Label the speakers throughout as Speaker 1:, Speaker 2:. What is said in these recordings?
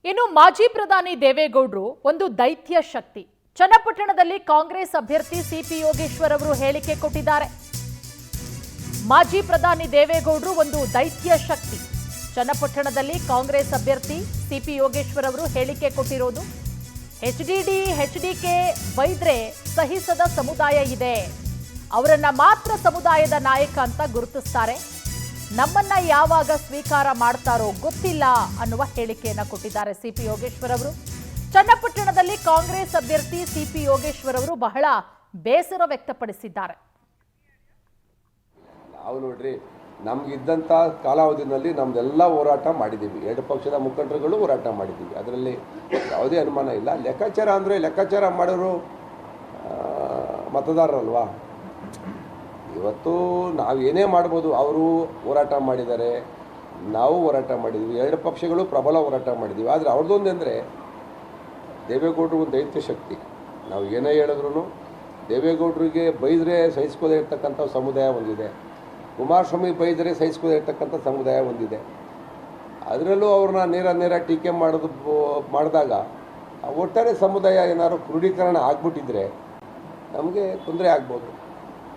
Speaker 1: ಇನ್ನು ಮಾಜಿ ಪ್ರಧಾನಿ ದೇವೇಗೌಡರು ಒಂದು ದೈತ್ಯ ಶಕ್ತಿ. ಚನ್ನಪಟ್ಟಣದಲ್ಲಿ ಕಾಂಗ್ರೆಸ್ ಅಭ್ಯರ್ಥಿ ಸಿಪಿ ಯೋಗೇಶ್ವರ್ ಅವರು ಹೇಳಿಕೆ ಕೊಟ್ಟಿದ್ದಾರೆ. ಮಾಜಿ ಪ್ರಧಾನಿ ದೇವೇಗೌಡರು ಒಂದು ದೈತ್ಯ ಶಕ್ತಿ. ಚನ್ನಪಟ್ಟಣದಲ್ಲಿ ಕಾಂಗ್ರೆಸ್ ಅಭ್ಯರ್ಥಿ ಸಿಪಿ ಯೋಗೇಶ್ವರ್ ಅವರು ಹೇಳಿಕೆ ಕೊಟ್ಟಿರೋದು. ಎಚ್ಡಿಡಿ ಎಚ್ಡಿಕೆ ಬೈದ್ರೆ ಸಹಿಸದ ಸಮುದಾಯ ಇದೆ, ಅವರನ್ನ ಮಾತ್ರ ಸಮುದಾಯದ ನಾಯಕ ಅಂತ ಗುರುತಿಸ್ತಾರೆ, ನಮ್ಮನ್ನ ಯಾವಾಗ ಸ್ವೀಕಾರ ಮಾಡ್ತಾರೋ ಗೊತ್ತಿಲ್ಲ ಅನ್ನುವ ಹೇಳಿಕೆಯನ್ನ ಕೊಟ್ಟಿದ್ದಾರೆ ಸಿಪಿ ಯೋಗೇಶ್ವರ್ ಅವರು. ಚನ್ನಪಟ್ಟಣದಲ್ಲಿ ಕಾಂಗ್ರೆಸ್ ಅಭ್ಯರ್ಥಿ ಸಿಪಿ ಯೋಗೇಶ್ವರ್ ಅವರು ಬಹಳ ಬೇಸರ ವ್ಯಕ್ತಪಡಿಸಿದ್ದಾರೆ.
Speaker 2: ನಾವು ನೋಡ್ರಿ, ನಮಗಿದ್ದಂಥ ಕಾಲಾವಧಿನಲ್ಲಿ ನಮ್ದೆಲ್ಲ ಹೋರಾಟ ಮಾಡಿದ್ದೀವಿ, ಎರಡು ಪಕ್ಷದ ಮುಖಂಡರುಗಳು ಹೋರಾಟ ಮಾಡಿದ್ದೀವಿ, ಅದರಲ್ಲಿ ಯಾವುದೇ ಅನುಮಾನ ಇಲ್ಲ. ಲೆಕ್ಕಾಚಾರ ಅಂದರೆ ಲೆಕ್ಕಾಚಾರ ಮಾಡೋರು ಮತದಾರರಲ್ವಾ. ಇವತ್ತು ನಾವು ಏನೇ ಮಾಡ್ಬೋದು, ಅವರು ಹೋರಾಟ ಮಾಡಿದ್ದಾರೆ, ನಾವು ಹೋರಾಟ ಮಾಡಿದ್ವಿ, ಎರಡು ಪಕ್ಷಗಳು ಪ್ರಬಲ ಹೋರಾಟ ಮಾಡಿದ್ದೀವಿ. ಆದರೆ ಅವ್ರದ್ದೊಂದಂದರೆ ದೇವೇಗೌಡರು ಒಂದು ದೈತ್ಯ ಶಕ್ತಿ. ನಾವು ಏನೇ ಹೇಳಿದ್ರು ದೇವೇಗೌಡರಿಗೆ ಬೈದರೆ ಸಹಿಸ್ಕೋದೇ ಇರ್ತಕ್ಕಂಥ ಸಮುದಾಯ ಒಂದಿದೆ, ಕುಮಾರಸ್ವಾಮಿ ಬೈದರೆ ಸಹಿಸ್ಕೋದೇ ಇರ್ತಕ್ಕಂಥ ಸಮುದಾಯ ಒಂದಿದೆ. ಅದರಲ್ಲೂ ಅವ್ರನ್ನ ನೇರ ಟೀಕೆ ಮಾಡಿದಾಗ ಒಟ್ಟಾರೆ ಸಮುದಾಯ ಏನಾದ್ರು ಕ್ರೋಢೀಕರಣ ಆಗಿಬಿಟ್ಟಿದ್ರೆ ನಮಗೆ ತೊಂದರೆ ಆಗ್ಬೋದು.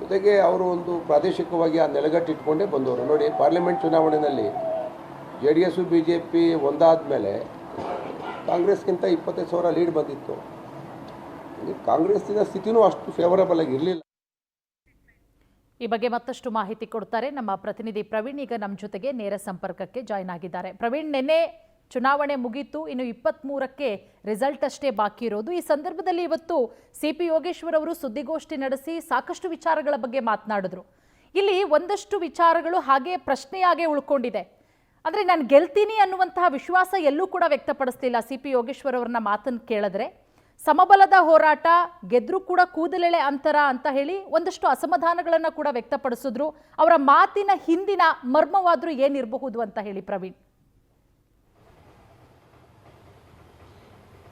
Speaker 2: ಜೊತೆಗೆ ಅವರು ಒಂದು ಪ್ರಾದೇಶಿಕವಾಗಿ ಆ ನೆಲೆಗಟ್ಟಿಟ್ಕೊಂಡೇ ಬಂದವರು. ನೋಡಿ, ಪಾರ್ಲಿಮೆಂಟ್ ಚುನಾವಣೆಯಲ್ಲಿ JDS BJP ಒಂದಾದ ಮೇಲೆ ಕಾಂಗ್ರೆಸ್ಗಿಂತ 25,000 ಲೀಡ್ ಬಂದಿತ್ತು. ಕಾಂಗ್ರೆಸ್ಸಿನ ಸ್ಥಿತಿನೂ ಅಷ್ಟು ಫೇವರಬಲ್ ಆಗಿ ಇರಲಿಲ್ಲ.
Speaker 1: ಈ ಬಗ್ಗೆ ಮತ್ತಷ್ಟು ಮಾಹಿತಿ ಕೊಡ್ತಾರೆ ನಮ್ಮ ಪ್ರತಿನಿಧಿ ಪ್ರವೀಣ್. ಈಗ ನಮ್ಮ ಜೊತೆಗೆ ನೇರ ಸಂಪರ್ಕಕ್ಕೆ ಜಾಯ್ನ್ ಆಗಿದ್ದಾರೆ. ಪ್ರವೀಣ್, ನಿನ್ನೆ ಚುನಾವಣೆ ಮುಗಿತು, ಇನ್ನು 23ಕ್ಕೆ ರಿಸಲ್ಟ್ ಅಷ್ಟೇ ಬಾಕಿ ಇರೋದು. ಈ ಸಂದರ್ಭದಲ್ಲಿ ಇವತ್ತು ಸಿಪಿ ಯೋಗೇಶ್ವರ್ ಅವರು ಸುದ್ದಿಗೋಷ್ಠಿ ನಡೆಸಿ ಸಾಕಷ್ಟು ವಿಚಾರಗಳ ಬಗ್ಗೆ ಮಾತನಾಡಿದ್ರು. ಇಲ್ಲಿ ಒಂದಷ್ಟು ವಿಚಾರಗಳು ಹಾಗೆ ಪ್ರಶ್ನೆಯಾಗೇ ಉಳ್ಕೊಂಡಿದೆ. ಅಂದರೆ ನಾನು ಗೆಲ್ತೀನಿ ಅನ್ನುವಂತಹ ವಿಶ್ವಾಸ ಎಲ್ಲೂ ಕೂಡ ವ್ಯಕ್ತಪಡಿಸ್ತಿಲ್ಲ ಸಿಪಿ ಯೋಗೇಶ್ವರ್ ಅವ್ರನ್ನ ಮಾತನ್ನು ಕೇಳಿದ್ರೆ. ಸಮಬಲದ ಹೋರಾಟ, ಗೆದ್ರೂ ಕೂಡ ಕೂದಲೆಳೆ ಅಂತರ ಅಂತ ಹೇಳಿ ಒಂದಷ್ಟು ಅಸಮಾಧಾನಗಳನ್ನು ಕೂಡ ವ್ಯಕ್ತಪಡಿಸಿದ್ರು. ಅವರ ಮಾತಿನ ಹಿಂದಿನ ಮರ್ಮವಾದ್ರೂ ಏನಿರಬಹುದು ಅಂತ ಹೇಳಿ ಪ್ರವೀಣ್.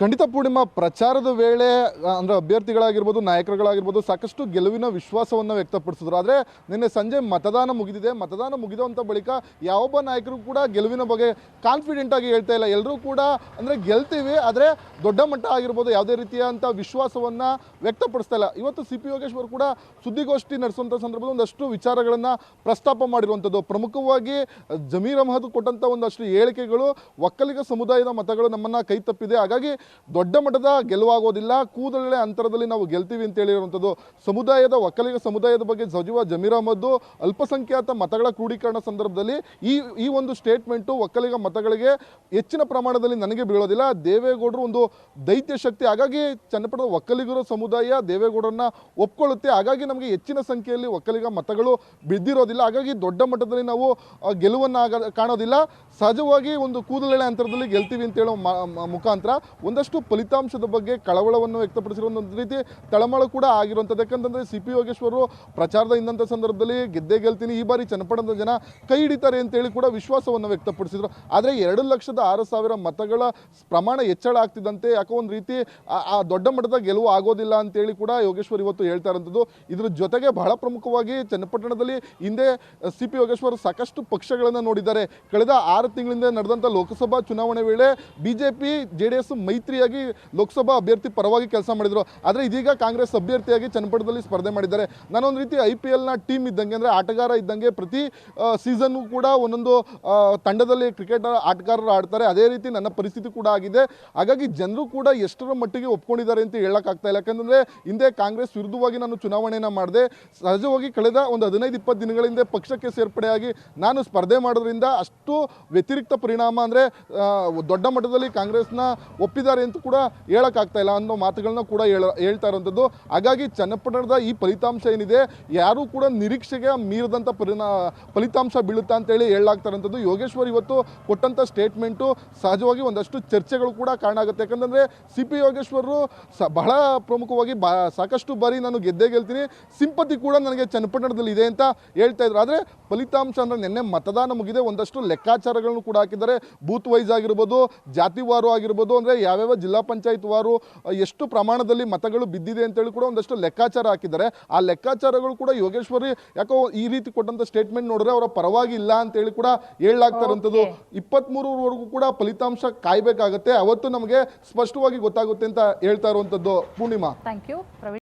Speaker 3: ಖಂಡಿತ ಪೂರ್ಣಿಮಾ, ಪ್ರಚಾರದ ವೇಳೆ ಅಂದರೆ ಅಭ್ಯರ್ಥಿಗಳಾಗಿರ್ಬೋದು, ನಾಯಕರುಗಳಾಗಿರ್ಬೋದು ಸಾಕಷ್ಟು ಗೆಲುವಿನ ವಿಶ್ವಾಸವನ್ನು ವ್ಯಕ್ತಪಡಿಸಿದ್ರು. ಆದರೆ ನಿನ್ನೆ ಸಂಜೆ ಮತದಾನ ಮುಗಿದಿದೆ. ಮತದಾನ ಮುಗಿದಂಥ ಬಳಿಕ ಯಾವೊಬ್ಬ ನಾಯಕರು ಕೂಡ ಗೆಲುವಿನ ಬಗ್ಗೆ ಕಾನ್ಫಿಡೆಂಟ್ ಆಗಿ ಹೇಳ್ತಾ ಇಲ್ಲ. ಎಲ್ಲರೂ ಕೂಡ ಅಂದರೆ ಗೆಲ್ತೀವಿ, ಆದರೆ ದೊಡ್ಡ ಮಟ್ಟ ಆಗಿರ್ಬೋದು ಯಾವುದೇ ರೀತಿಯಾದಂಥ ವಿಶ್ವಾಸವನ್ನು ವ್ಯಕ್ತಪಡಿಸ್ತಾ ಇಲ್ಲ. ಇವತ್ತು ಸಿಪಿ ಯೋಗೇಶ್ವರ್ ಕೂಡ ಸುದ್ದಿಗೋಷ್ಠಿ ನಡೆಸುವಂಥ ಸಂದರ್ಭದಲ್ಲಿ ಒಂದಷ್ಟು ವಿಚಾರಗಳನ್ನು ಪ್ರಸ್ತಾಪ ಮಾಡಿರುವಂಥದ್ದು. ಪ್ರಮುಖವಾಗಿ ಜಮೀರ್ ಅಹ್ಮದ್ ಕೊಟ್ಟಂಥ ಒಂದಷ್ಟು ಹೇಳಿಕೆಗಳು ಒಕ್ಕಲಿಗ ಸಮುದಾಯದ ಮತಗಳು ನಮ್ಮನ್ನು ಕೈ ತಪ್ಪಿದೆ, ಹಾಗಾಗಿ ದೊಡ್ಡ ಮಟ್ಟದ ಗೆಲುವಾಗೋದಿಲ್ಲ, ಕೂದಲೆಳೆ ಅಂತರದಲ್ಲಿ ನಾವು ಗೆಲ್ತೀವಿ ಅಂತ ಹೇಳಿರುವಂಥದ್ದು. ಸಮುದಾಯದ ಒಕ್ಕಲಿಗ ಸಮುದಾಯದ ಬಗ್ಗೆ ಸಚಿವ ಜಮೀರ್ ಅಹ್ಮದ್ ಅಲ್ಪಸಂಖ್ಯಾತ ಮತಗಳ ಕ್ರೋಢೀಕರಣ ಸಂದರ್ಭದಲ್ಲಿ ಈ ಒಂದು ಸ್ಟೇಟ್ಮೆಂಟು ಒಕ್ಕಲಿಗ ಮತಗಳಿಗೆ ಹೆಚ್ಚಿನ ಪ್ರಮಾಣದಲ್ಲಿ ನನಗೆ ಬೀಳೋದಿಲ್ಲ, ದೇವೇಗೌಡರು ಒಂದು ದೈತ್ಯ ಶಕ್ತಿ, ಹಾಗಾಗಿ ಚನ್ನಪಟ್ಟಣದ ಒಕ್ಕಲಿಗರ ಸಮುದಾಯ ದೇವೇಗೌಡರನ್ನ ಒಪ್ಕೊಳ್ಳುತ್ತೆ, ಹಾಗಾಗಿ ನಮಗೆ ಹೆಚ್ಚಿನ ಸಂಖ್ಯೆಯಲ್ಲಿ ಒಕ್ಕಲಿಗ ಮತಗಳು ಬಿದ್ದಿರೋದಿಲ್ಲ, ಹಾಗಾಗಿ ದೊಡ್ಡ ಮಟ್ಟದಲ್ಲಿ ನಾವು ಗೆಲುವನ್ನು ಕಾಣೋದಿಲ್ಲ, ಸಹಜವಾಗಿ ಒಂದು ಕೂದಲೆಳೆ ಅಂತರದಲ್ಲಿ ಗೆಲ್ತೀವಿ ಅಂತ ಹೇಳೋ ಮುಖಾಂತರ ಒಂದಷ್ಟು ಫಲಿತಾಂಶದ ಬಗ್ಗೆ ಕಳವಳವನ್ನು ವ್ಯಕ್ತಪಡಿಸಿರೋ ಒಂದು ರೀತಿ ತಳಮಳ ಕೂಡ ಆಗಿರುವಂಥದ್ದು. ಯಾಕಂತಂದರೆ ಸಿಪಿ ಯೋಗೇಶ್ವರು ಪ್ರಚಾರದ ಇನ್ನಂಥ ಸಂದರ್ಭದಲ್ಲಿ ಗೆದ್ದೇ ಗೆಲ್ತೀನಿ, ಈ ಬಾರಿ ಚನ್ನಪಟ್ಟಣದ ಜನ ಕೈ ಹಿಡಿತಾರೆ ಅಂತೇಳಿ ಕೂಡ ವಿಶ್ವಾಸವನ್ನು ವ್ಯಕ್ತಪಡಿಸಿದ್ರು. ಆದರೆ 2,06,000 ಮತಗಳ ಪ್ರಮಾಣ ಹೆಚ್ಚಳ ಆಗ್ತಿದ್ದಂತೆ ಯಾಕೋ ಒಂದು ರೀತಿ ಆ ದೊಡ್ಡ ಮಟ್ಟದ ಗೆಲುವು ಆಗೋದಿಲ್ಲ ಅಂತೇಳಿ ಕೂಡ ಯೋಗೇಶ್ವರ್ ಇವತ್ತು ಹೇಳ್ತಾ ಇರೋಂಥದ್ದು. ಇದ್ರ ಜೊತೆಗೆ ಬಹಳ ಪ್ರಮುಖವಾಗಿ ಚನ್ನಪಟ್ಟಣದಲ್ಲಿ ಹಿಂದೆ ಸಿಪಿ ಯೋಗೇಶ್ವರ್ ಸಾಕಷ್ಟು ಪಕ್ಷಗಳನ್ನು ನೋಡಿದ್ದಾರೆ. ಕಳೆದ 6 ತಿಂಗಳಿಂದ ನಡೆದಂಥ ಲೋಕಸಭಾ ಚುನಾವಣೆ ವೇಳೆ BJP JDS ಮೈತ್ರಿಯಾಗಿ ಲೋಕಸಭಾ ಅಭ್ಯರ್ಥಿ ಪರವಾಗಿ ಕೆಲಸ ಮಾಡಿದರು. ಆದರೆ ಇದೀಗ ಕಾಂಗ್ರೆಸ್ ಅಭ್ಯರ್ಥಿಯಾಗಿ ಚನ್ನಪಟ್ಟಣದಲ್ಲಿ ಸ್ಪರ್ಧೆ ಮಾಡಿದ್ದಾರೆ. ನಾನೊಂದು ರೀತಿ IPLನ ಟೀಮ್ ಇದ್ದಂಗೆ, ಅಂದರೆ ಆಟಗಾರ ಇದ್ದಂಗೆ, ಪ್ರತಿ ಸೀಸನ್ನು ಕೂಡ ಒಂದೊಂದು ತಂಡದಲ್ಲಿ ಕ್ರಿಕೆಟ್ ಆಟಗಾರರು ಆಡ್ತಾರೆ, ಅದೇ ರೀತಿ ನನ್ನ ಪರಿಸ್ಥಿತಿ ಕೂಡ ಆಗಿದೆ. ಹಾಗಾಗಿ ಜನರು ಕೂಡ ಎಷ್ಟರ ಮಟ್ಟಿಗೆ ಒಪ್ಕೊಂಡಿದ್ದಾರೆ ಅಂತ ಹೇಳೋಕ್ಕಾಗ್ತಾ ಇಲ್ಲ. ಯಾಕಂದರೆ ಹಿಂದೆ ಕಾಂಗ್ರೆಸ್ ವಿರುದ್ಧವಾಗಿ ನಾನು ಚುನಾವಣೆಯನ್ನು ಮಾಡಿದೆ, ಸಹಜವಾಗಿ ಕಳೆದ ಒಂದು 15-20 ದಿನಗಳ ಹಿಂದೆ ಪಕ್ಷಕ್ಕೆ ಸೇರ್ಪಡೆಯಾಗಿ ನಾನು ಸ್ಪರ್ಧೆ ಮಾಡೋದ್ರಿಂದ ಅಷ್ಟು ವ್ಯತಿರಿಕ್ತ ಪರಿಣಾಮ, ಅಂದರೆ ದೊಡ್ಡ ಮಟ್ಟದಲ್ಲಿ ಕಾಂಗ್ರೆಸ್ನ ಒಪ್ಪಿದ್ದಾರೆ ಅಂತ ಕೂಡ ಹೇಳೋಕ್ಕಾಗ್ತಾ ಇಲ್ಲ ಅನ್ನೋ ಮಾತುಗಳನ್ನ ಕೂಡ ಹೇಳ್ತಾ ಇರೋಂಥದ್ದು. ಹಾಗಾಗಿ ಚನ್ನಪಟ್ಟಣದ ಈ ಫಲಿತಾಂಶ ಏನಿದೆ, ಯಾರೂ ಕೂಡ ನಿರೀಕ್ಷೆಗೆ ಮೀರಿದಂಥ ಫಲಿತಾಂಶ ಬೀಳುತ್ತಾ ಅಂತೇಳಿ ಹೇಳಲಾಗ್ತಾ ಇರೋಂಥದ್ದು. ಯೋಗೇಶ್ವರ್ ಇವತ್ತು ಕೊಟ್ಟಂಥ ಸ್ಟೇಟ್ಮೆಂಟು ಸಹಜವಾಗಿ ಒಂದಷ್ಟು ಚರ್ಚೆಗಳು ಕೂಡ ಕಾರಣ ಆಗುತ್ತೆ. ಯಾಕಂದರೆ ಸಿಪಿ ಯೋಗೇಶ್ವರು ಬಹಳ ಪ್ರಮುಖವಾಗಿ ಸಾಕಷ್ಟು ಬಾರಿ ನಾನು ಗೆದ್ದೇ ಗೆಲ್ತೀನಿ, ಸಿಂಪತಿ ಕೂಡ ನನಗೆ ಚನ್ನಪಟ್ಟಣದಲ್ಲಿ ಇದೆ ಅಂತ ಹೇಳ್ತಾ ಇದ್ರು. ಆದರೆ ಫಲಿತಾಂಶ ಅಂದರೆ ನಿನ್ನೆ ಮತದಾನ ಮುಗಿದೆ, ಒಂದಷ್ಟು ಲೆಕ್ಕಾಚಾರಗಳನ್ನು ಕೂಡ ಹಾಕಿದ್ದಾರೆ. ಬೂತ್ ವೈಸ್ ಆಗಿರ್ಬೋದು, ಜಾತಿವಾರು ಆಗಿರ್ಬೋದು, ಅಂದರೆ ಯಾವ ಯಾವ್ಯಾವ ಜಿಲ್ಲಾ ಪಂಚಾಯತ್ ವಾರು ಎಷ್ಟು ಪ್ರಮಾಣದಲ್ಲಿ ಮತಗಳು ಬಿದ್ದಿದೆ ಅಂತೇಳಿ ಕೂಡ ಒಂದಷ್ಟು ಲೆಕ್ಕಾಚಾರ ಹಾಕಿದ್ದಾರೆ. ಆ ಲೆಕ್ಕಾಚಾರಗಳು ಕೂಡ ಯೋಗೇಶ್ವರಿ ಯಾಕೋ ಈ ರೀತಿ ಕೊಟ್ಟಂತ ಸ್ಟೇಟ್ಮೆಂಟ್ ನೋಡಿದ್ರೆ ಅವರ ಪರವಾಗಿ ಇಲ್ಲ ಅಂತೇಳಿ ಕೂಡ ಹೇಳಲಾಗ್ತಾ ಇರುವಂಥದ್ದು. 23ರವರೆಗೂ ಕೂಡ ಫಲಿತಾಂಶ ಕಾಯ್ಬೇಕಾಗತ್ತೆ, ಅವತ್ತು ನಮಗೆ ಸ್ಪಷ್ಟವಾಗಿ ಗೊತ್ತಾಗುತ್ತೆ ಅಂತ ಹೇಳ್ತಾ ಇರುವಂಥದ್ದು. ಪೂರ್ಣಿಮಾ.
Speaker 1: Thank you Praveen.